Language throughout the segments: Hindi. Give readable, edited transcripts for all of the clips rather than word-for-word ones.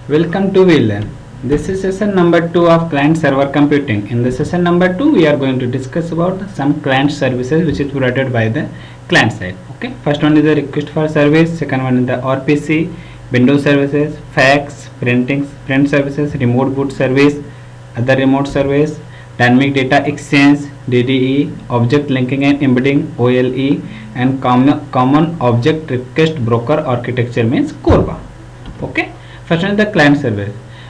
Welcome to WeLearn. This is session number 2 of client server computing. In the session number 2, we are going to discuss about some client services which is provided by the client side. Okay. First one is the request for service. Second one is the RPC, Windows services, fax, print services, remote boot service, other remote service, dynamic data exchange, DDE, object linking and embedding, OLE, and common object request broker architecture means CORBA. Okay. First is the client service.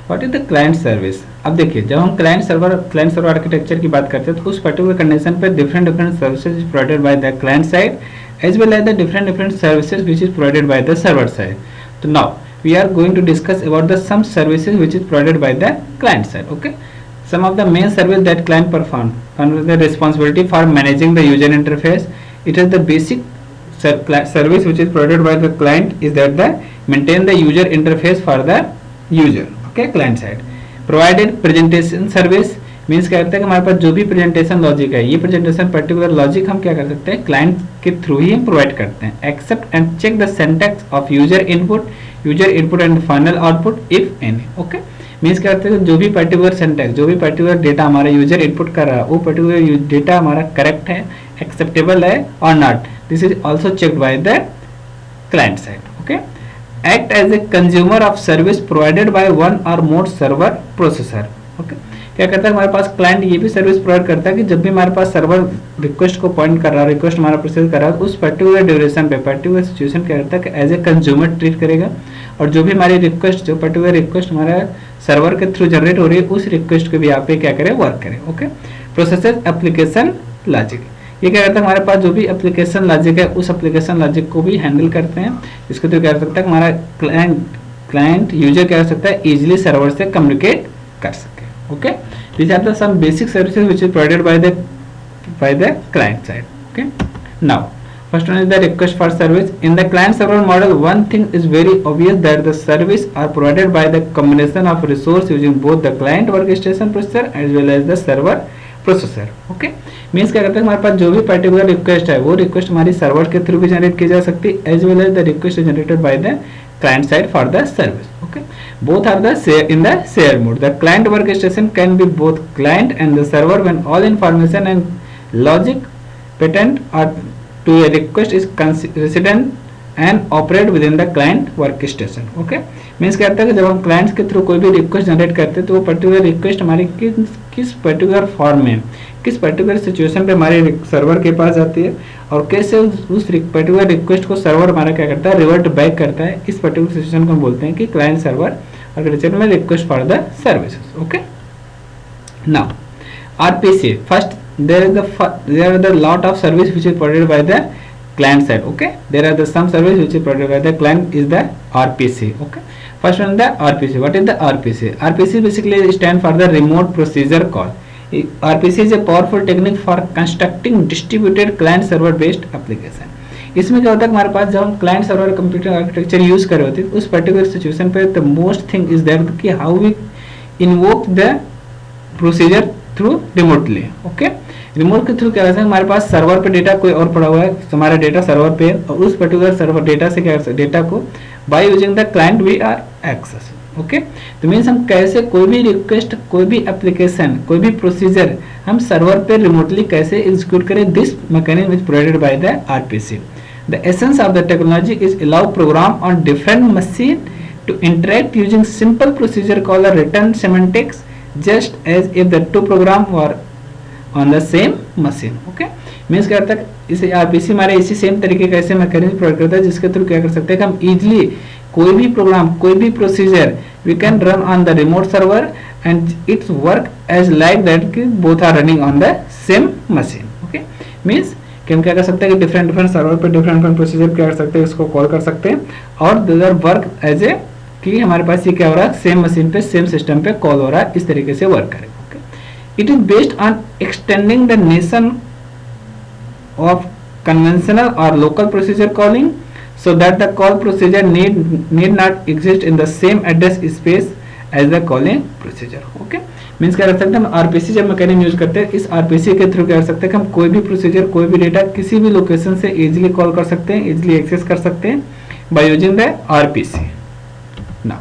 What is the client service? अब देखिए, जब हम क्लाइंट सर्वर आर्किटेक्चर की बात करते हैं तो उस पर्टिकुलर कंडीशन पे different services is provided by the client side as well as the different services which is provided by the server side. तो now we are going to discuss about the some services which is provided by the client side. Okay, some of the main service that client perform under the responsibility for managing the user interface. It is the basic service which is provided by the client is that the maintain the user interface for the user. Okay, client side provided presentation service means क्या करते हैं कि हमारे पास जो भी प्रेजेंटेशन लॉजिक है, ये प्रेजेंटेशन पर्टिकुलर लॉजिक हम क्या कर सकते हैं, क्लाइंट के थ्रू ही हम प्रोवाइड करते हैं. Accept and check the syntax of user input and final output if any. Okay, means क्या करते हैं जो भी पर्टिकुलर सिंटैक्स, जो भी पर्टिकुलर डेटा हमारा यूजर इनपुट कर रहा है वो पर्टिकुलर डेटा हमारा करेक्ट है, एक्सेप्टेबल है और not. This is also checked by the client side. Okay, act as a consumer of service provided by one or more server processor. Okay, क्या करता है हमारे पास क्लाइंट ये भी सर्विस प्रोवाइड करता है कि जब भी हमारे पास सर्वर रिक्वेस्ट को पॉइंट कर रहा है, रिक्वेस्ट हमारा प्रोसेस कर रहा है, उस पर्टिकुलर ड्यूरेशन पे पर्टिकुलर सिचुएशन क्या करता है कि एज ए कंज्यूमर ट्रीट करेगा और जो भी हमारी रिक्वेस्ट, जो पर्टिकुलर रिक्वेस्ट हमारा सर्वर के थ्रू जनरेट हो रही है उस रिक्वेस्ट को भी यहाँ पे क्या करे, वर्क करे. ओके, प्रोसेसर एप्लीकेशन लॉजिक, ये क्या करता है हमारे पास जो भी एप्लीकेशन लॉजिक है उस एप्लीकेशन लॉजिक को भी हैंडल करते हैं. इसको तो क्या कर सकता है हमारा क्लाइंट यूजर क्या कर सकता है, इजीली सर्वर से कम्युनिकेट कर सके. Okay, these are the some basic services which is provided by the client side. Okay, now first one is the request for service. In the client server model, one thing is very obvious that the service are provided by the combination of resource using both the client workstation processor as well as the server processor. Okay, means क्या करता है हमारे पास जो भी पर्टिकुलर रिक्वेस्ट है वो रिक्वेस्ट हमारी सर्वर के थ्रू भी जनरेट की जा सकती है as well as the request generated by the client side for the service. Okay, both are the in the shared mode. The client workstation can be both client and the server when all information and logic patent or to a request is resident and operate within the client workstation. Okay, means क्या करता है कि जब हम क्लाइंट्स के थ्रू कोई भी रिक्वेस्ट जनरेट करते हैं तो वो पर्टिकुलर रिक्वेस्ट हमारी किस पर्टिकुलर फॉर्म में, किस पर्टिकुलर सिचुएशन पे हमारे सर्वर के पास आती है और कैसे उस पर्टिकुलर रिक्वेस्ट को सर्वर हमारा क्या करता है, रिवर्ट बैक करता है. इस पर्टिकुलर सिचुएशन को हम बोलते हैं कि क्लाइंट सर्वर आर्किटेक्चर में request for the services. Okay, now RPC. First there are the lot of service which is provided by the client side. Okay, there are the some service which is provided by the client is the RPC. Okay, first one the RPC. What is the RPC? RPC basically stand for the remote procedure call. RPC is a powerful technique for constructing distributed client server based application. इसमें क्या होता है हमारे पास जब हम client server computer architecture use कर रहे होते हैं उस पर्टिकुलर सिचुएशन पे the most thing is that कि how we invoke the procedure through remotely. Okay, remote के थ्रू क्या होता है हमारे पास सर्वर पे डेटा कोई और पड़ा हुआ है, हमारा डेटा सर्वर पे और उस पर्टिकुलर सर्वर डेटा से क्या कर सकते, डेटा को by using the client we are access. Okay, तो मीन्स हम कैसे कोई भी रिक्वेस्ट, कोई भी एप्लीकेशन, कोई भी प्रोसीजर हम सर्वर पे रिमोटली कैसे एग्जीक्यूट करें, this mechanism is provided by the RPC. The essence of the technology is allow program on different machine to interact using simple procedure called a return semantics just as if the two program were on the same machine. Okay, means क्या करता है इसे RPC हमारे इसी सेम तरीके का ऐसे मैकेनिज्म प्रोवाइड करता है जिसके थ्रू क्या कर सकते हैं कि हम इजीली कोई भी प्रोग्राम, कोई भी procedure we can run on the remote server and it's work as like that कि both are running on the same machine. Okay, means कि हम क्या कर सकते हैं कि डिफरेंट सर्वर पे डिफरेंट प्रोसीजर क्या कर सकते हैं, इसको कॉल कर सकते हैं और दे वर्क एज ए कि हमारे पास ये क्या हो रहा है, सेम मशीन पे सेम सिस्टम पे कॉल हो रहा है, इस तरीके से वर्क करेगा. Okay, it is based on extending the notion of conventional और local procedure calling so that the call procedure need not exist in the same address space as the calling procedure. Okay, means क्या कर सकते हैं हम RPC जब मैकेनिज्म यूज करते हैं इस RPC के थ्रू क्या कर सकते हैं कि हम कोई भी प्रोसीजर, कोई भी डेटा किसी भी लोकेशन से इजीली कॉल कर सकते हैं, इजीली एक्सेस कर सकते हैं bye using the RPC. Now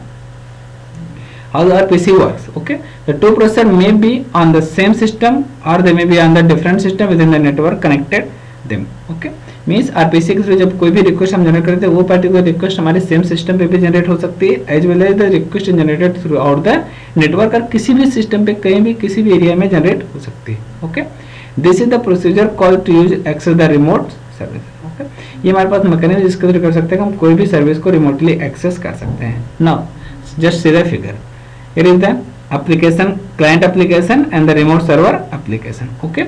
how our PC works. Okay, the two processors may be on the same system or they may be on the different system within the network connected them. Okay, means RPC के थ्रू जब कोई भी रिक्वेस्ट हम जनरेट करते हैं वो पर्टिकुलर रिक्वेस्ट हमारे सेम सिस्टम पे भी जनरेट हो सकती है as well as the request generated throughout the network और किसी भी सिस्टम पे कहीं भी किसी भी एरिया में जनरेट हो सकती है. Okay, this is the procedure called to use access the remote service. Okay, ये हमारे पास मैकेनिज्म जिसके थ्रू कर सकते हैं कि हम कोई भी सर्विस को रिमोटली एक्सेस कर सकते हैं. Now just see the figure. It is the application, client application and the remote server application. Okay,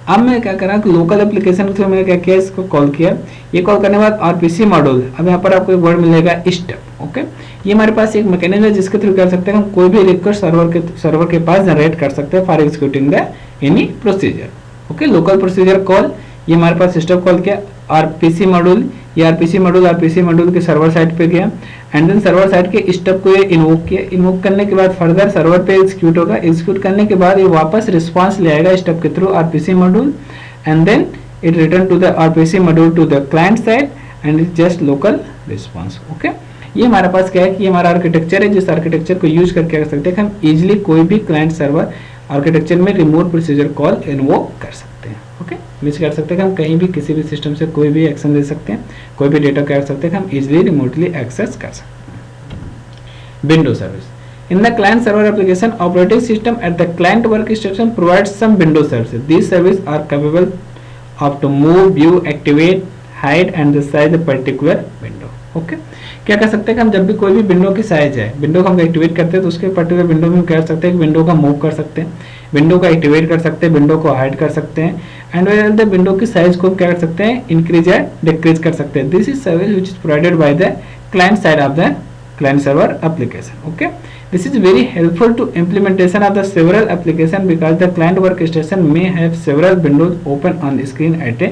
अब मैं क्या करा कि लोकल एप्लीकेशन के थ्रू मैंने क्या किया, इसको कॉल किया. ये कॉल करने के बाद आरपीसी मॉड्यूल, अब यहाँ पर आपको एक वर्ड मिलेगा स्टेप. ओके, ये हमारे पास एक मैकेनिज्म है जिसके थ्रू कर सकते हैं हम कोई भी रिक्वेस्ट सर्वर के पास जनरेट कर सकते हैं for executing the any procedure. Okay, local procedure call, ये हमारे पास सिस्टम कॉल किया. आरपीसी मॉड्यूल, ये आरपीसी मॉड्यूल के सर्वर साइड पे गया एंड देन सर्वर साइड के स्टेप को ये इन्वोक किया. इन्वोक करने के बाद फर्दर सर्वर पे एग्जीक्यूट होगा. एग्जीक्यूट करने के बाद ये वापस रिस्पांस ले आएगा स्टेप के through RPC module and then it return to the RPC module to the client side and it just local response. Okay, ये हमारे पास क्या है कि हमारा आर्किटेक्चर है जिस आर्किटेक्चर को यूज करके कर सकते हैं कि हम इजिली कोई भी क्लाइंट सर्वर आर्किटेक्चर में रिमोट प्रोसीजर कॉल इन्वोक कर सकते हैं. ओके, मीन्स कर सकते हैं कि हम कहीं भी किसी भी सिस्टम से कोई भी एक्शन दे सकते हैं, कोई भी डेटा कर सकते हैं कि हम इजिली रिमोटली एक्सेस कर सकते हैं. Window service. In the client server application, operating system at the client workstation provides some window services. These services are capable of to move, view, activate, hide and the size a particular window. Okay, क्या कर सकते हैं कि हम जब भी कोई भी विंडो की साइज है, विंडो को हम एक्टिवेट करते हैं तो उसके पर्टिकुलर विंडो में हम क्या कर सकते हैं, विंडो का मूव कर सकते हैं, विंडो का एक्टिवेट कर सकते हैं, विंडो को हाइड कर सकते हैं एंड द विंडो की साइज को हम क्या कर सकते हैं, इंक्रीज या डिक्रीज कर सकते हैं. This is service which is provided by the client side of the client server application. Okay, this is very helpful to implementation of the several application because the client workstation may have several windows open on the screen at a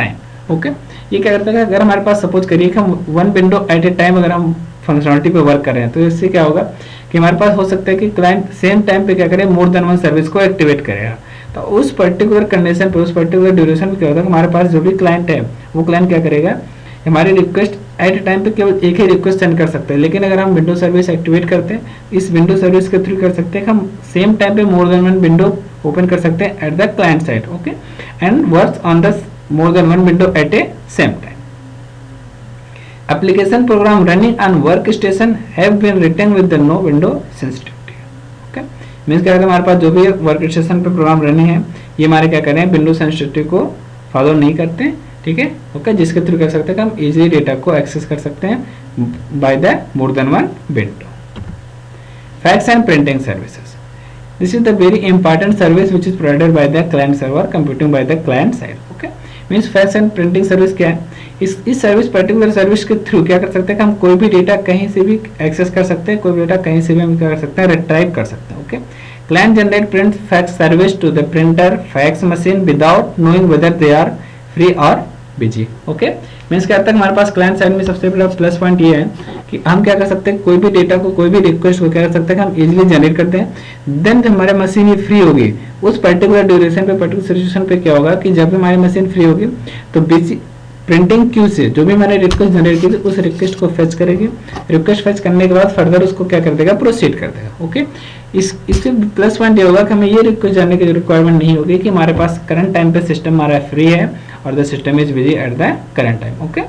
time. Okay, ये क्या करता है, अगर हमारे पास सपोज करिए कि हम one window at a time अगर हम फंक्शनलिटी पे वर्क कर रहे हैं तो इससे क्या होगा कि हमारे पास हो सकता है कि क्लाइंट सेम टाइम पे क्या करे, मोर देन वन सर्विस को एक्टिवेट करेगा. तो उस पर्टिकुलर कंडीशन पे, उस पर्टिकुलर ड्यूरेशन में क्या होता है, हमारे पास जो भी क्लाइंट है वो क्लाइंट क्या करेगा, हमारी रिक्वेस्ट एट टाइम पे केवल एक ही रिक्वेस्ट सेंड कर सकते हैं. लेकिन अगर हम विंडो सर्विस एक्टिवेट करते हैं, इस विंडो सर्विस के थ्रू कर सकते हैं कि हम सेम टाइम पे more than one window open कर सकते हैं at the client side. Okay, and works on the more than one window at a same time. Application program running on work station have been written with the no window sensitivity. Okay, means क्या हमारे पास जो भी वर्क स्टेशन पे प्रोग्राम रनिंग है ये हमारे क्या करें, विंडो सेंसिटिविटी को फॉलो नहीं करते हैं. ठीक है, ओके, जिसके थ्रू कर सकते हैं कि हम इजीली डेटा को एक्सेस कर सकते हैं by the more than one window. Fax and printing services. This is the very important service which is provided by the client server computing bye the client side. Okay, means fax and printing service क्या है, इस सर्विस पर्टिकुलर सर्विस के थ्रू क्या कर सकते हैं कि हम कोई भी डेटा कहीं से भी एक्सेस कर सकते हैं, कोई भी डेटा कहीं से भी हम क्या कर सकते हैं, रिट्राइव कर सकते हैं. Okay, client generate print fax service to the printer fax machine without knowing whether they are free और बिजी. ओके, मीन्स क्या हमारे पास क्लाइंट साइड में सबसे बड़ा प्लस पॉइंट ये है कि हम क्या कर सकते हैं, कोई भी डेटा को, कोई भी रिक्वेस्ट को क्या कर सकते हैं कि हम इजीली जनरेट करते हैं. देन जब हमारी मशीन ये फ्री होगी उस पर्टिकुलर ड्यूरेशन पे, पर्टिकुलर सिचुएशन पे क्या होगा कि जब भी हमारी मशीन फ्री होगी तो बिजी प्रिंटिंग क्यू से जो भी मैंने रिक्वेस्ट जनरेट की थी उस रिक्वेस्ट को फेच करेगी. रिक्वेस्ट फेच करने के बाद फर्दर उसको क्या कर देगा, प्रोसीड कर देगा. ओके, इससे प्लस पॉइंट ये होगा कि हमें ये रिक्वेस्ट जानने की रिक्वायरमेंट नहीं होगी कि हमारे पास करंट टाइम पे सिस्टम हमारा फ्री है और the system is busy at the current time. Okay,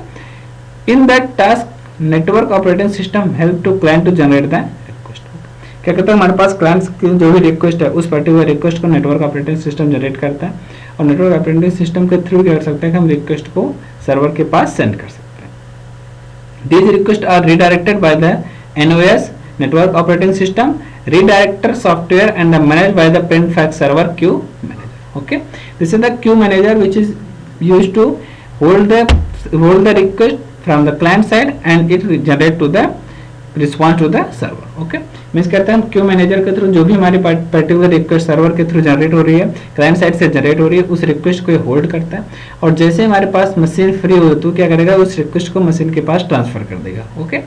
in that task network operating system help to client to generate the request. क्या कहता है, हमारे पास क्लाइंट्स की जो भी रिक्वेस्ट है उस पर्टिकुलर रिक्वेस्ट को नेटवर्क ऑपरेटिंग सिस्टम जनरेट करता है और नेटवर्क ऑपरेटिंग सिस्टम के थ्रू क्या कर सकते हैं कि हम रिक्वेस्ट को सर्वर के पास सेंड कर सकते हैं. These requests are redirected by the NOS network operating system redirector software and managed by the print fax server queue manager. Okay, this is the queue manager which is used to hold the request from the client side and it generate to the response to the server. Okay, means कहते हैं हम क्यू मैनेजर के थ्रू जो भी हमारी पर्टिकुलर रिक्वेस्ट सर्वर के थ्रू जनरेट हो रही है, क्लाइंट साइड से जनरेट हो रही है, उस रिक्वेस्ट को होल्ड करता है और जैसे हमारे पास मशीन फ्री हो तो क्या करेगा, उस रिक्वेस्ट को मशीन के पास ट्रांसफर कर देगा. Okay,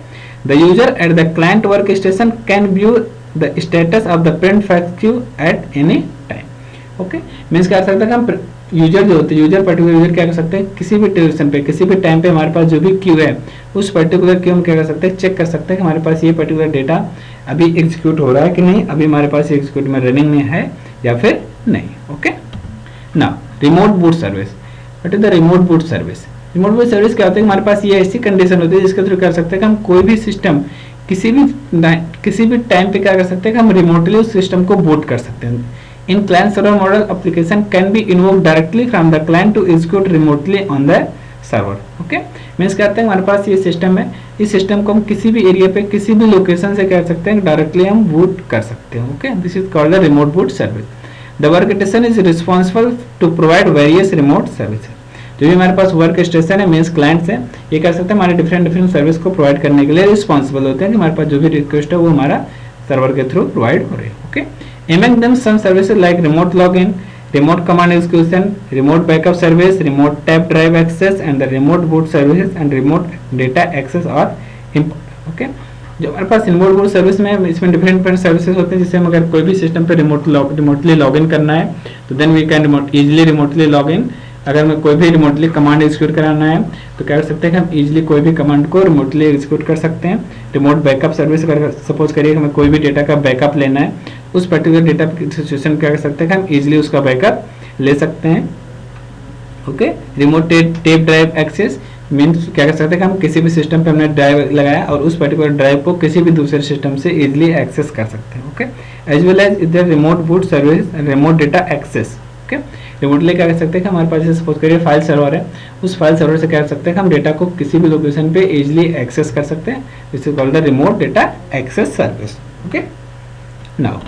the user eight the client work station can view the status of the print fax Q at any time. Okay, means क्या कर सकते हैं हम यूजर जो होते हैं, यूजर पर्टिकुलर यूजर क्या कर सकते हैं, किसी भी ड्यूरेशन पे, किसी भी टाइम पे हमारे पास जो भी क्यू है उस पर्टिकुलर क्यू हम क्या कर सकते हैं, चेक कर सकते हैं कि हमारे पास ये पर्टिकुलर डेटा अभी एग्जीक्यूट हो रहा है कि नहीं, अभी हमारे पास एग्जीक्यूट में रनिंग में है या फिर नहीं। Okay, now remote boot service. What is the remote boot service? Remote boot service क्या होता है, हमारे पास ये ऐसी कंडीशन होती है जिसके थ्रू कर सकते हैं कि हम कोई भी सिस्टम किसी भी टाइम पे क्या कर सकते हैं कि हम रिमोटली उस सिस्टम को बूट कर सकते हैं। In client server model application can be invoked directly from the client to execute remotely on the server. Okay, means कहते हैं हमारे पास ये सिस्टम है, इस सिस्टम को हम किसी भी एरिया पे किसी भी लोकेशन से कर सकते हैं, डायरेक्टली हम बूट कर सकते हैं। Okay, this is called the remote boot service. The work station is responsible to provide various remote services. जो भी हमारे पास वर्क स्टेशन है मीन्स क्लाइंट्स है, ये कर सकते हैं हमारे डिफरेंट सर्विस को प्रोवाइड करने के लिए रिस्पॉन्सिबल होते हैं कि हमारे पास जो भी रिक्वेस्ट है वो हमारा सर्वर के थ्रू प्रोवाइड हो रही है। Okay, among them some services like remote login, remote command execution, remote backup service, remote tape drive access and the remote boot services and remote data access or import। Okay, जो हमारे पास रिमोट बूट सर्विस में इसमें डिफरेंट सर्विसेज होते हैं, जिससे हम अगर कोई भी सिस्टम पे रिमोटली लॉगिन करना है तो then we can easily remotely login. अगर हमें कोई भी रिमोटली कमांड एग्जीक्यूट कराना है तो क्या कर सकते हैं कि हम इजीली कोई भी कमांड को रिमोटली एग्जीक्यूट कर सकते हैं। रिमोट बैकअप सर्विस, अगर सपोज करिए हमें कोई भी डेटा का बैकअप लेना है, उस पर्टिकुलर डेटा सिचुएशन क्या कर सकते हैं कि हम इजीली उसका बैकअप ले सकते हैं। Okay, remote tape drive access means क्या कर सकते हैं कि हम किसी भी सिस्टम पे हमने ड्राइव लगाया और उस पर्टिकुलर ड्राइव को किसी भी दूसरे सिस्टम से इजीली एक्सेस कर सकते हैं। ओके, एज वेल एज इधर remote boot service, remote data access. Okay, remotely क्या कर सकते हैं कि हमारे पास जैसे सपोज करिए फाइल सर्वर है, उस फाइल सर्वर से क्या कर सकते हैं कि हम डेटा को किसी भी लोकेशन पे इजीली एक्सेस कर सकते हैं। This is called the remote data access service. Okay, now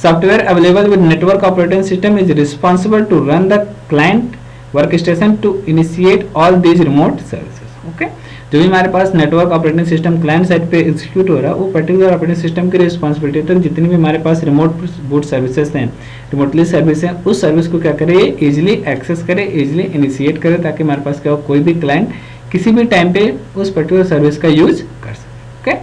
software available with network operating system is responsible to run the client workstation to initiate all these remote services। okay, जो भी हमारे पास network operating system client side पे एग्जीक्यूट हो रहा है वो पर्टिकुलर ऑपरेटिंग सिस्टम की रिस्पांसिबिलिटी है। तो जितनी भी हमारे पास रिमोट बूट सर्विसेज हैं, रिमोटली सर्विस है, उस सर्विस को क्या करे, इजीली एक्सेस करे, इजीली इनिशिएट करे, ताकि हमारे पास क्या हो, कोई भी क्लाइंट किसी भी टाइम पे उस पर्टिकुलर सर्विस का यूज कर सके। Okay,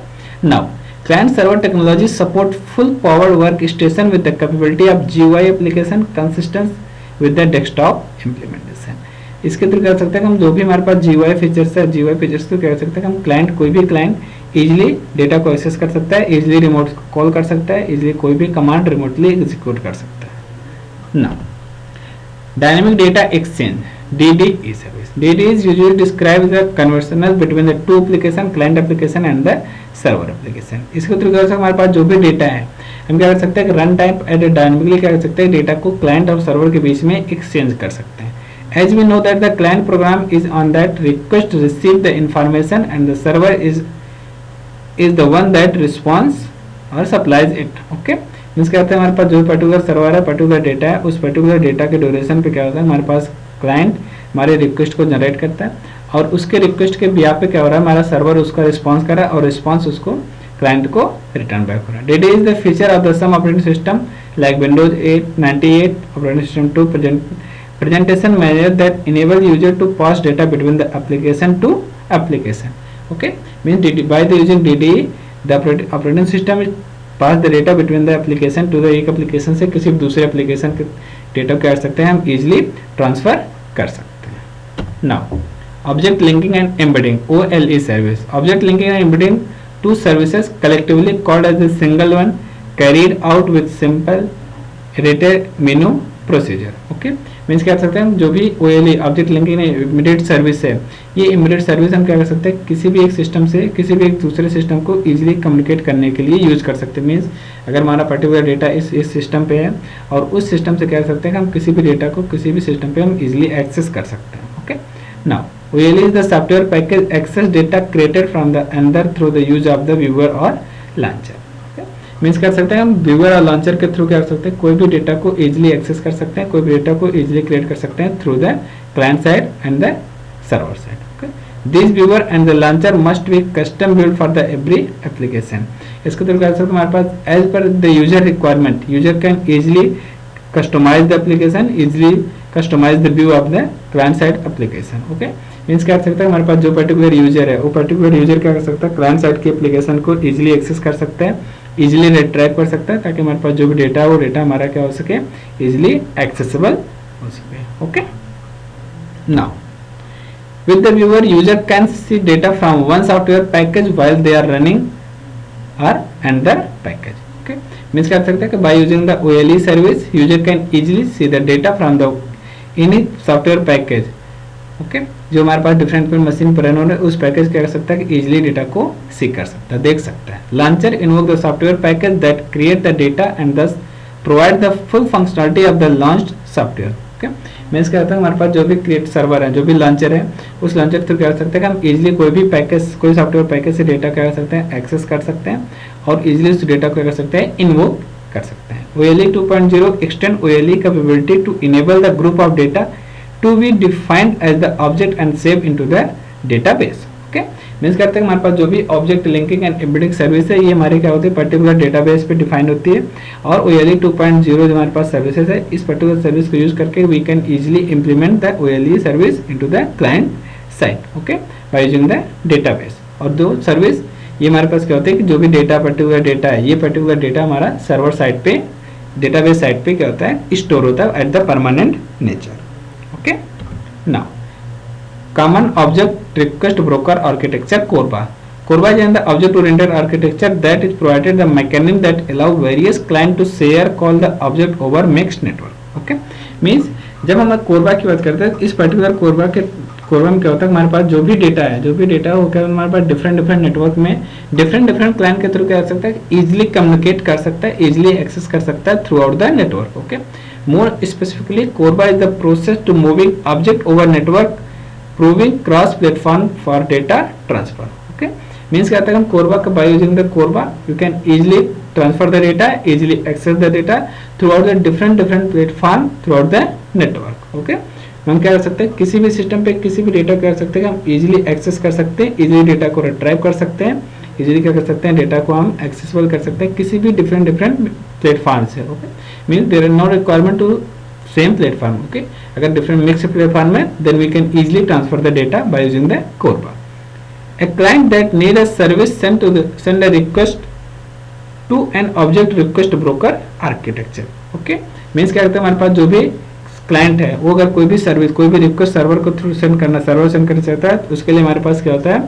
now client server technology support full powered workstation with the capability of GUI application consistent with the desktop implementation। इसके थ्रू क्या कर सकते हैं हम, जो भी हमारे पास GUI फीचर्स है, GUI फीचर्स को क्या कर सकते हैं हम क्लाइंट, कोई भी क्लाइंट इजीली डेटा को एक्सेस कर सकता है, इजीली रिमोट कॉल कर सकता है, इजीली कोई भी कमांड रिमोटली एग्जीक्यूट कर सकता है। Now dynamic data exchange DDE service। DDE is usually describes the conversational between the two application, client application and the server application। इसके थ्रू क्या हमारे पास जो भी डेटा है हम क्या कर सकते हैं कि रन टाइम एट डायनेमिकली क्या कर सकते हैं, डेटा को क्लाइंट और सर्वर के बीच में एक्सचेंज कर सकते हैं। As we know that the client program is on that request receive the information and the server is the one that response और सप्लाइज इट। ओके, मीन्स क्या होता है हमारे पास जो पर्टिकुलर सर्वर है, पर्टिकुलर डेटा है, उस पर्टिकुलर डेटा के ड्यूरेशन पे क्या होता है हमारे पास क्लाइंट हमारे रिक्वेस्ट को जनरेट करता है और उसके रिक्वेस्ट के बिहाफ पे क्या हो रहा है, हमारा सर्वर उसका रिस्पांस कर रहा है और रिस्पांस उसको क्लाइंट को रिटर्न बैक हो रहा है। DDE is the feature of the some operating system like Windows 8, 98 operating system 2 presentation manager that enable user to pass data between the application to application। okay, means by the using DDE the operating system is pass the data between the application to the एक application से किसी दूसरे application के डेटा क्या कर सकते हैं हम इजिली ट्रांसफर कर सकते हैं। Now object linking and embedding OLE service. Object linking and embedding two services collectively called as a single one carried out with simple iterative menu procedure। Okay, means क्या कर सकते हैं हम, जो भी OLE object linking immediate service है, ये इमीडिएट सर्विस हम क्या कर सकते हैं किसी भी एक सिस्टम से किसी भी एक दूसरे सिस्टम को इजीली कम्युनिकेट करने के लिए यूज कर सकते हैं। मीन्स अगर हमारा पर्टिकुलर डेटा इस सिस्टम पे है और उस सिस्टम से क्या कर सकते हैं हम किसी भी डेटा को किसी भी सिस्टम पे हम इजीली एक्सेस कर सकते हैं। Okay, now OLE is the software package access data created from the अंदर through the use of the viewer और लॉन्चर। मीन्स कर सकते हैं हम व्यूअर और लॉन्चर के थ्रू क्या कर सकते हैं कोई भी डेटा को इजीली एक्सेस कर सकते हैं, कोई भी डेटा को इजीली क्रिएट कर सकते हैं through the client side and the server side. Okay, this viewer and the launcher must be custom build for the every application. इसके थ्रू क्या कर सकते हैं हमारे पास as per the user requirement user can easily customize the application, easily customize the view of the client side application. Okay, means क्या कर सकता है हमारे पास जो पर्टिकुलर यूजर है वो पर्टिकुलर यूजर क्या कर सकता है क्लाइंट साइड की एप्लीकेशन को इजीली एक्सेस कर सकता है, इजीली रिट्राइव कर सकता है, ताकि हमारे पास जो भी डेटा है वो डेटा हमारा क्या हो सके इजीली एक्सेसिबल हो सके। Okay, now with the viewer user can see data from one software package while they are running or another package. Okay, means क्या कर सकते हैं कि by using the OLE service user can easily see the data from the any software package. Okay, जो हमारे पास डिफरेंट मशीन पर रन हो रहा है उस पैकेज क्या कर सकता है कि इजिली डेटा को सी कर सकता है, देख सकता है. Launcher invoke the software package that create the data and thus provide the full functionality of the launched software. Okay, means क्या होता है हमारे पास जो भी क्रिएट सर्वर है, जो भी लॉन्चर है, उस लॉन्चर थ्रू क्या कर सकते हैं कि हम इजिली कोई भी पैकेज, कोई सॉफ्टवेयर पैकेज से डेटा क्या कर सकते हैं, एक्सेस कर सकते हैं और इजिली उस डेटा को क्या कर सकते हैं, इन्वोक कर सकते हैं. OLE 2.0 extend OLE capability to enable the group of data to be defined as the object and saved into the database. Okay, means करते हैं हमारे पास जो भी object linking and embedding service है ये हमारे क्या होती है, पर्टिकुलर डेटाबेस पे डिफाइन होती है. और OLE 2.0 जो हमारे पास सर्विसेज है, इस पर्टिकुलर सर्विस को यूज करके we can easily implement the OLE service into the client side. Okay, by using the database. और दो सर्विस ये हमारे पास क्या होता है कि जो भी डेटा, पर्टिकुलर डेटा है, ये पर्टिकुलर डेटा हमारा सर्वर साइड पे, डेटाबेस साइड पे क्या होता है, स्टोर होता है at the permanent nature. Okay, now common object request broker architecture CORBA. CORBA is the object oriented architecture that is provided the mechanism that allow various client to share call the object over mixed network. Okay, means जब हम CORBA की बात करते हैं, इस पर्टिकुलर CORBA में क्या होता है, हमारे पास जो भी डेटा है, वो क्या हमारे पास डिफरेंट नेटवर्क में डिफरेंट क्लाइंट के थ्रू क्या कर सकता है, इजिली कम्युनिकेट कर सकता है, इजिली एक्सेस कर सकता है through out the network. Okay, more specifically CORBA is the process to moving object over network proving cross platform for data transfer. Okay, means क्या होता है, हम CORBA का by using the CORBA you can easily transfer the data, easily access the data throughout the different platform throughout the network. Okay, हम क्या कर सकते हैं, किसी भी सिस्टम पे किसी भी डेटा कर सकते हैं, हम इजीली एक्सेस कर सकते हैं, इजीली डेटा को रिट्राइव कर सकते हैं, इजीली क्या कर सकते हैं, डेटा को हम एक्सेसिबल कर सकते हैं किसी भी डिफरेंट प्लेटफॉर्म से. Okay, mean there are no requirement to same platform. Okay, अगर डिफरेंट मिक्स प्लेटफॉर्म है then we can easily transfer the data by using the CORBA. A client that need a service send a request to an object request broker architecture. Okay, means क्या करते हैं, हमारे पास जो भी क्लाइंट है वो अगर कोई भी सर्विस, कोई भी रिक्वेस्ट सर्वर को थ्रू सेंड करना चाहता है तो उसके लिए हमारे पास क्या होता है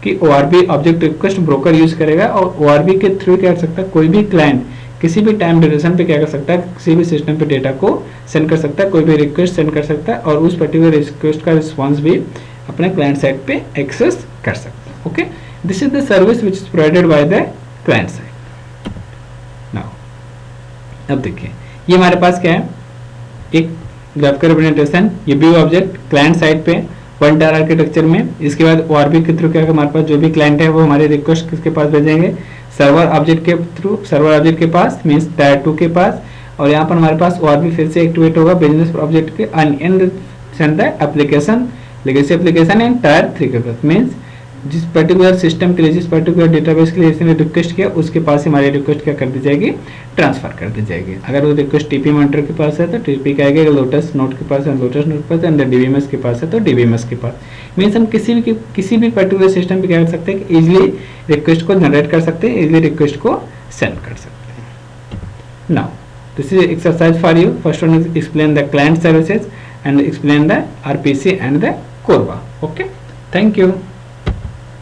कि ORB object request broker use करेगा. और ORB के थ्रू क्या कर सकता है, कोई भी क्लाइंट किसी भी टाइम ड्यूरेशन पे क्या कर सकता है, किसी भी सिस्टम पे डेटा को सेंड कर सकता है, कोई भी रिक्वेस्ट सेंड कर सकता है और उस पर्टिकुलर रिक्वेस्ट का रिस्पॉन्स भी अपने क्लाइंट साइड पे एक्सेस कर सकता है. Okay, this is the service which is provided by the client side. Now अब देखिए ये हमारे पास क्या है, एक ग्राफिकल रिप्रेजेंटेशन, ये व्यू ऑब्जेक्ट क्लाइंट साइड पे वन टायर आर्किटेक्चर में. इसके बाद ORB के थ्रू क्या हमारे पास जो भी क्लाइंट है वो हमारे रिक्वेस्ट किसके पास भेजेंगे, सर्वर ऑब्जेक्ट के थ्रू, सर्वर ऑब्जेक्ट के पास मींस टायर 2 के पास. और यहाँ पर हमारे पास ORB फिर से एक्टिवेट होगा बिजनेस ऑब्जेक्ट के and send the application, legacy application and tyre 3 के पास. मींस जिस पर्टिकुलर सिस्टम के लिए, जिस पर्टिकुलर डेटाबेस के लिए इसने रिक्वेस्ट किया उसके पास हमारी रिक्वेस्ट क्या कर दी जाएगी, ट्रांसफर कर दी जाएगी. अगर वो रिक्वेस्ट TP मॉनिटर के पास है तो TP का आएगा, लोटस नोट के पास है लोटस नोट के पास, एंड DBMS के पास है तो DBMS के पास. मीन्स हम किसी भी पर्टिकुलर सिस्टम पे क्या कर सकते हैं कि इजिली रिक्वेस्ट को जनरेट कर सकते हैं, इजिली रिक्वेस्ट को सेंड कर सकते हैं. Now this is exercise for you. First one is explain the client services and explain the RPC and the CORBA. Okay, thank you.